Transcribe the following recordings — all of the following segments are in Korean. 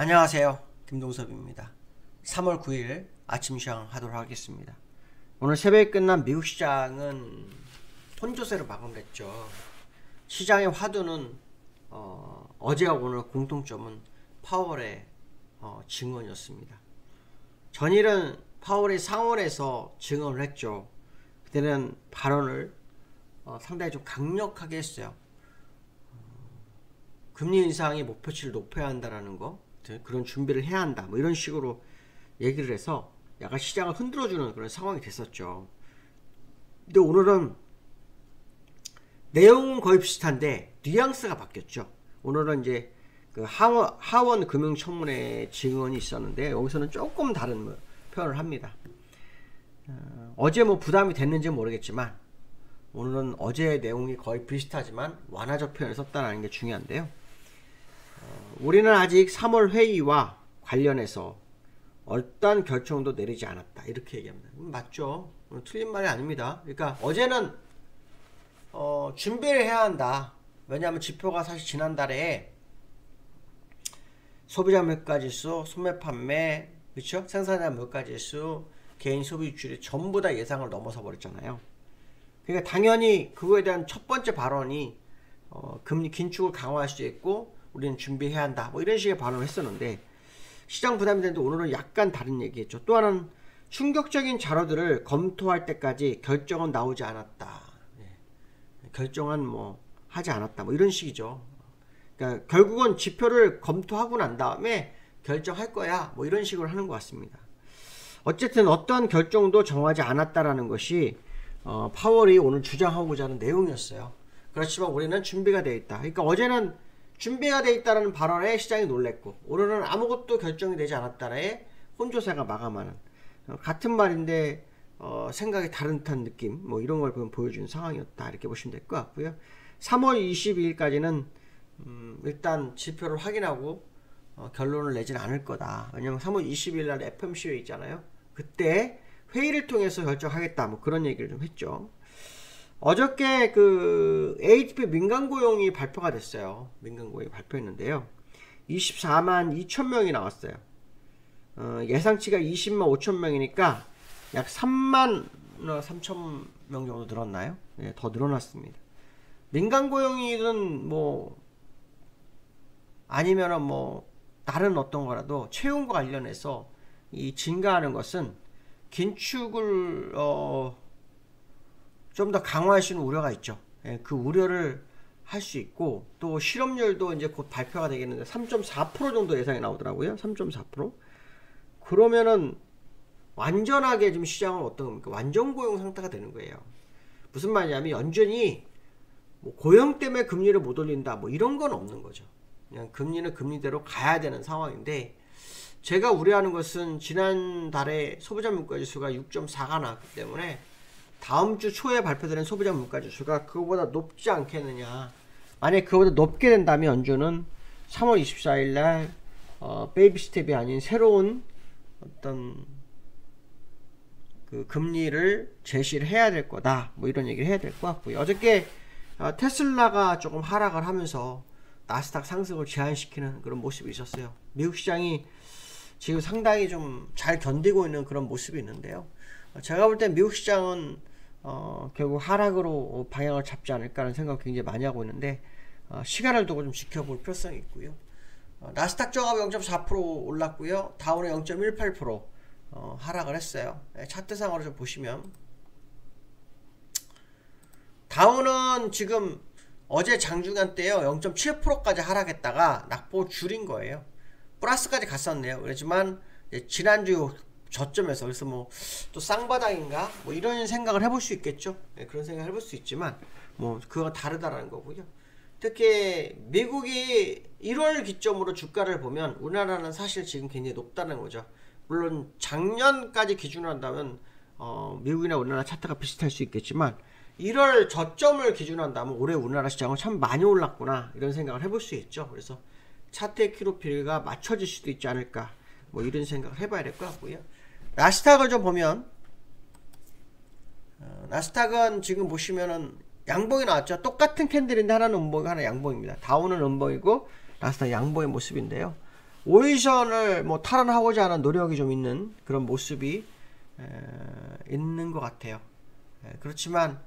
안녕하세요. 김동섭입니다. 3월 9일 아침 시장 하도록 하겠습니다. 오늘 새벽에 끝난 미국 시장은 혼조세로 마감했죠. 시장의 화두는 어제와 오늘 공통점은 파월의 증언이었습니다. 전일은 파월이 상원에서 증언을 했죠. 그때는 발언을 상당히 좀 강력하게 했어요. 금리 인상의 목표치를 높여야 한다라는 거, 그런 준비를 해야 한다, 뭐 이런 식으로 얘기를 해서 약간 시장을 흔들어주는 그런 상황이 됐었죠. 근데 오늘은 내용은 거의 비슷한데 뉘앙스가 바뀌었죠. 오늘은 이제 그 하원 금융청문회 증언이 있었는데 여기서는 조금 다른 표현을 합니다. 어제 뭐 부담이 됐는지 모르겠지만 오늘은 어제의 내용이 거의 비슷하지만 완화적 표현을 썼다는 게 중요한데요. 우리는 아직 3월 회의와 관련해서 어떠한 결정도 내리지 않았다, 이렇게 얘기합니다. 맞죠? 틀린 말이 아닙니다. 그러니까 어제는 준비를 해야 한다. 왜냐하면 지표가 사실 지난달에 소비자 물가지수, 소매 판매, 그렇죠? 생산자 물가지수, 개인 소비 지출이 전부 다 예상을 넘어서 버렸잖아요. 그러니까 당연히 그거에 대한 첫 번째 발언이 금리 긴축을 강화할 수 있고 우리는 준비해야 한다, 뭐 이런 식의 발언을 했었는데 시장 부담이 되는데 오늘은 약간 다른 얘기했죠. 또 하나는 충격적인 자료들을 검토할 때까지 결정은 나오지 않았다. 결정은 뭐 하지 않았다, 뭐 이런 식이죠. 그러니까 결국은 지표를 검토하고 난 다음에 결정할 거야, 뭐 이런 식으로 하는 것 같습니다. 어쨌든 어떠한 결정도 정하지 않았다라는 것이 파월이 오늘 주장하고자 하는 내용이었어요. 그렇지만 우리는 준비가 되어 있다. 그러니까 어제는 준비가 되어 있다는 발언에 시장이 놀랬고 오늘은 아무것도 결정이 되지 않았다에 혼조세가 마감하는, 같은 말인데 생각이 다른 듯한 느낌, 뭐 이런 걸 보여주는 상황이었다, 이렇게 보시면 될 것 같고요. 3월 22일까지는 일단 지표를 확인하고 결론을 내지는 않을 거다. 왜냐면 3월 20일 날 FOMC 회의 있잖아요. 그때 회의를 통해서 결정하겠다, 뭐 그런 얘기를 좀 했죠. 어저께 그 ADP 민간고용이 발표가 됐어요. 민간고용이 발표했는데요. 24만 2천 명이 나왔어요. 예상치가 20만 5천 명이니까 약 3만 3천 명 정도 늘었나요? 네, 더 늘어났습니다. 민간고용이든 뭐 아니면은 뭐 다른 어떤 거라도 채용과 관련해서 이 증가하는 것은 긴축을 좀 더 강화할 수 있는 우려가 있죠. 그 우려를 할 수 있고 또 실업률도 이제 곧 발표가 되겠는데 3.4% 정도 예상이 나오더라고요. 3.4%. 그러면은 완전하게 좀 시장은 어떤 겁니까? 완전 고용 상태가 되는 거예요. 무슨 말이냐면 연준이 뭐 고용 때문에 금리를 못 올린다, 뭐 이런 건 없는 거죠. 그냥 금리는 금리대로 가야 되는 상황인데 제가 우려하는 것은 지난달에 소비자 물가지수가 6.4가 나왔기 때문에 다음 주 초에 발표되는 소비자 물가지수가 그거보다 높지 않겠느냐. 만약에 그거보다 높게 된다면 연준은 3월 24일 날 베이비 스텝이 아닌 새로운 어떤 그 금리를 제시를 해야 될 거다, 뭐 이런 얘기를 해야 될 것 같고요. 어저께 테슬라가 조금 하락을 하면서 나스닥 상승을 제한시키는 그런 모습이 있었어요. 미국 시장이 지금 상당히 좀 잘 견디고 있는 그런 모습이 있는데요. 제가 볼 때 미국 시장은 결국 하락으로 방향을 잡지 않을까 하는 생각을 굉장히 많이 하고 있는데 시간을 두고 좀 지켜볼 필요성이 있고요. 나스닥 저하가 0.4% 올랐고요. 다우는 0.18% 하락을 했어요. 차트상으로 좀 보시면 다우는 지금 어제 장중간 때요 0.7%까지 하락했다가 낙폭을 줄인 거예요. 플러스까지 갔었네요. 그렇지만 지난주 저점에서, 그래서 뭐 또 쌍바닥인가 뭐 이런 생각을 해볼 수 있겠죠. 그런 생각을 해볼 수 있지만 뭐 그건 다르다라는 거고요. 특히 미국이 1월 기점으로 주가를 보면 우리나라는 사실 지금 굉장히 높다는 거죠. 물론 작년까지 기준으로 한다면 미국이나 우리나라 차트가 비슷할 수 있겠지만 1월 저점을 기준으로 한다면 올해 우리나라 시장은 참 많이 올랐구나, 이런 생각을 해볼 수 있죠. 그래서 차트의 키로필가 맞춰질 수도 있지 않을까, 뭐 이런 생각을 해봐야 될 것 같고요. 나스닥을 좀 보면 나스닥은 지금 보시면은 양봉이 나왔죠. 똑같은 캔들인데 하나는 음봉이고 하나 양봉입니다. 다우는 음봉이고 나스닥 양봉의 모습인데요. 오이션을 뭐 탈환하고자 하는 노력이 좀 있는 그런 모습이 있는 것 같아요. 그렇지만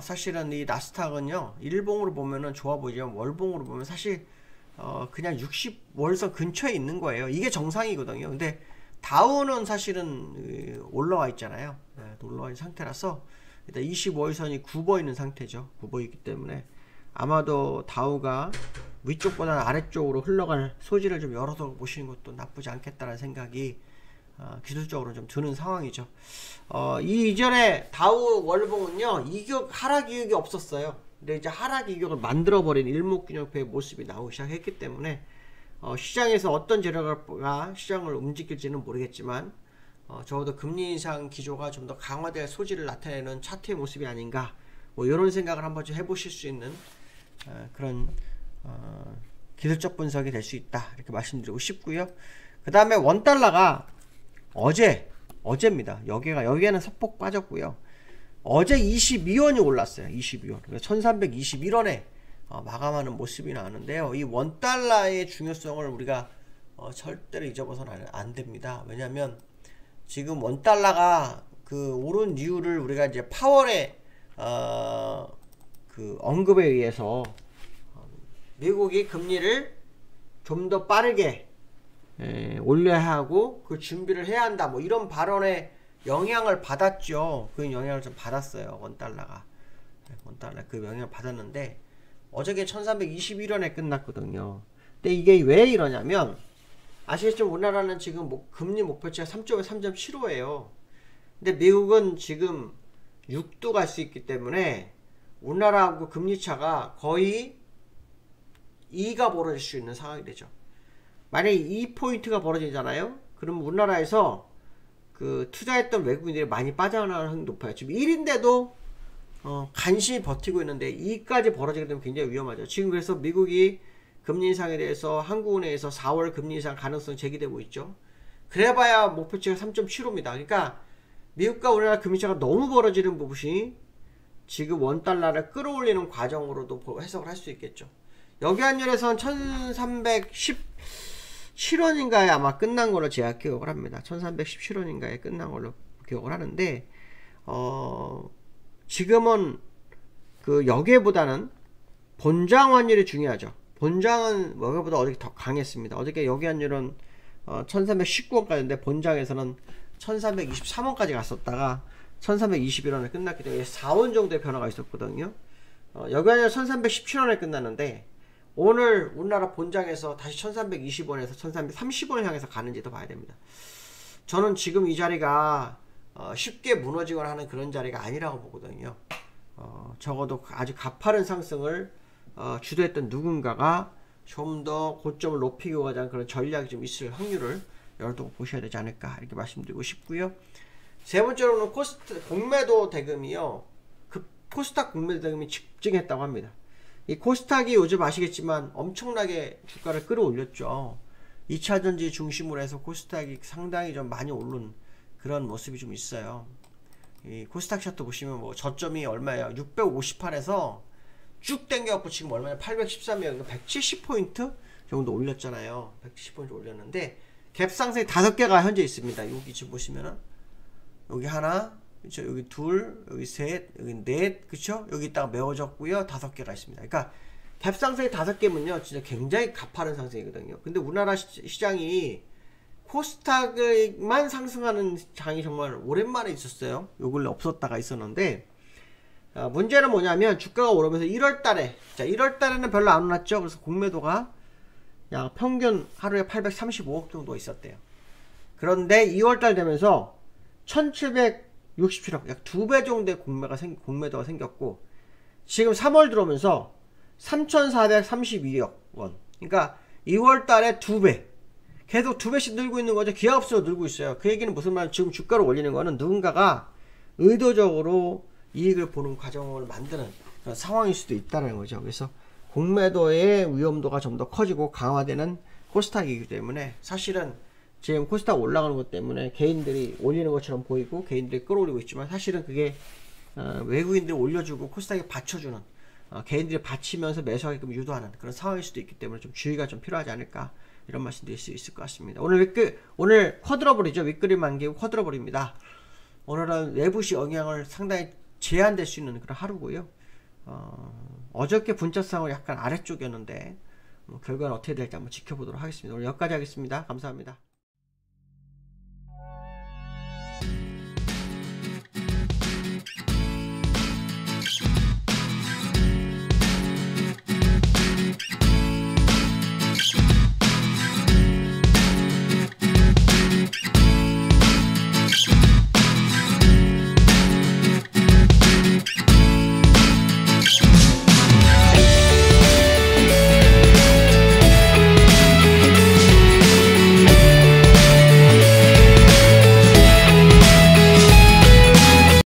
사실은 이 나스닥은요, 일봉으로 보면은 좋아 보이지만 월봉으로 보면 사실 그냥 60월선 근처에 있는 거예요. 이게 정상이거든요. 근데 다우는 사실은 올라와 있잖아요. 올라와 있는 상태라서 일단 25일선이 굽어 있는 상태죠. 굽어 있기 때문에 아마도 다우가 위쪽보다는 아래쪽으로 흘러갈 소지를 좀 열어서 보시는 것도 나쁘지 않겠다는 생각이 기술적으로 좀 드는 상황이죠. 이 이전에 다우 월봉은요, 하락 이격이 없었어요. 근데 이제 하락 이격을 만들어버린 일목균형표의 모습이 나오기 시작했기 때문에 시장에서 어떤 재료가 시장을 움직일지는 모르겠지만 적어도 금리 인상 기조가 좀 더 강화될 소지를 나타내는 차트의 모습이 아닌가, 뭐 이런 생각을 한번 좀 해보실 수 있는 그런 기술적 분석이 될 수 있다, 이렇게 말씀드리고 싶고요. 그 다음에 원달러가 어제입니다. 여기에는 소폭 빠졌고요. 어제 22원이 올랐어요. 22원. 그러니까 1321원에 마감하는 모습이 나오는데요. 이 원달러의 중요성을 우리가 절대로 잊어버서는 안 됩니다. 왜냐하면 지금 원달러가 그 오른 이유를 우리가 이제 파월의 그 언급에 의해서 미국이 금리를 좀 더 빠르게 올려야 하고 그 준비를 해야 한다, 뭐 이런 발언에 영향을 받았죠. 그 영향을 좀 받았어요. 원달러 그 영향을 받았는데 어저께 1321원에 끝났거든요. 근데 이게 왜 이러냐면 아시겠지만 우리나라는 지금 금리 목표치가 3.75예요. 근데 미국은 지금 6도 갈 수 있기 때문에 우리나라하고 금리 차가 거의 2가 벌어질 수 있는 상황이 되죠. 만약에 2포인트가 벌어지잖아요. 그럼 우리나라에서 그 투자했던 외국인들이 많이 빠져나가는 확률이 높아요. 지금 1인데도 간신히 버티고 있는데 2까지 벌어지게 되면 굉장히 위험하죠. 지금 그래서 미국이 금리 인상에 대해서 한국은행에서 4월 금리 인상 가능성이 제기되고 있죠. 그래봐야 목표치가 3.75입니다. 그러니까 미국과 우리나라 금리차가 너무 벌어지는 부분이 지금 원달러를 끌어올리는 과정으로도 해석을 할 수 있겠죠. 여기한율에선 1317원인가에 아마 끝난 걸로 제가 기억을 합니다. 1317원인가에 끝난 걸로 기억을 하는데 지금은 그 여기보다는 본장 환율이 중요하죠. 본장은 여기보다 어저께 더 강했습니다. 어저께 여기 환율은 1319원까지인데 본장에서는 1323원까지 갔었다가 1321원에 끝났기 때문에 4원 정도의 변화가 있었거든요. 여기 환율 1317원에 끝났는데 오늘 우리나라 본장에서 다시 1320원에서 1330원을 향해서 가는지도 봐야 됩니다. 저는 지금 이 자리가 쉽게 무너지거나 하는 그런 자리가 아니라고 보거든요. 적어도 아주 가파른 상승을 주도했던 누군가가 좀 더 고점을 높이고 가자는 그런 전략이 좀 있을 확률을 여러분 보셔야 되지 않을까, 이렇게 말씀드리고 싶고요. 세 번째로는 공매도 대금이요. 코스닥 공매도 대금이 집중했다고 합니다. 이 코스닥이 요즘 아시겠지만 엄청나게 주가를 끌어올렸죠. 2차전지 중심으로 해서 코스닥이 상당히 좀 많이 오른 그런 모습이 좀 있어요. 이 코스닥 차트 보시면 뭐 저점이 얼마예요? 658에서 쭉 땡겨갖고 지금 얼마냐? 813이요. 170포인트 정도 올렸잖아요. 170포인트 올렸는데 갭 상승이 5개가 현재 있습니다. 여기 지금 보시면은 여기 하나, 그쵸? 여기 둘, 여기 셋, 여기 넷, 그쵸? 여기 있다가 메워졌고요. 5개가 있습니다. 그러니까 갭 상승이 5개면요, 진짜 굉장히 가파른 상승이거든요. 근데 우리나라 시장이 코스닥만 상승하는 장이 정말 오랜만에 있었어요. 요 근래 없었다가 있었는데 문제는 뭐냐면 주가가 오르면서 1월달에, 자 1월달에는 별로 안 올랐죠. 그래서 공매도가 약 평균 하루에 835억 정도 있었대요. 그런데 2월달 되면서 1767억, 약 2배 정도의 공매도가 생겼고, 지금 3월 들어오면서 3432억 원. 그러니까 2월달에 2배. 계속 2배씩 늘고 있는 거죠. 기하급수로 늘고 있어요. 그 얘기는 무슨 말이냐면 지금 주가를 올리는 거는 누군가가 의도적으로 이익을 보는 과정을 만드는 그런 상황일 수도 있다는 거죠. 그래서 공매도의 위험도가 좀 더 커지고 강화되는 코스닥이기 때문에 사실은 지금 코스닥 올라가는 것 때문에 개인들이 올리는 것처럼 보이고 개인들이 끌어올리고 있지만 사실은 그게 외국인들이 올려주고 코스닥에 받쳐주는 개인들이 받치면서 매수하게끔 유도하는 그런 상황일 수도 있기 때문에 좀 주의가 좀 필요하지 않을까 이런 말씀 드릴 수 있을 것 같습니다. 오늘 쿼드러블이죠. 윗그림 만기고 쿼드러블입니다. 오늘은 외부시 영향을 상당히 제한될 수 있는 그런 하루고요. 어저께 분자상으로 약간 아래쪽이었는데 결과는 어떻게 될지 한번 지켜보도록 하겠습니다. 오늘 여기까지 하겠습니다. 감사합니다.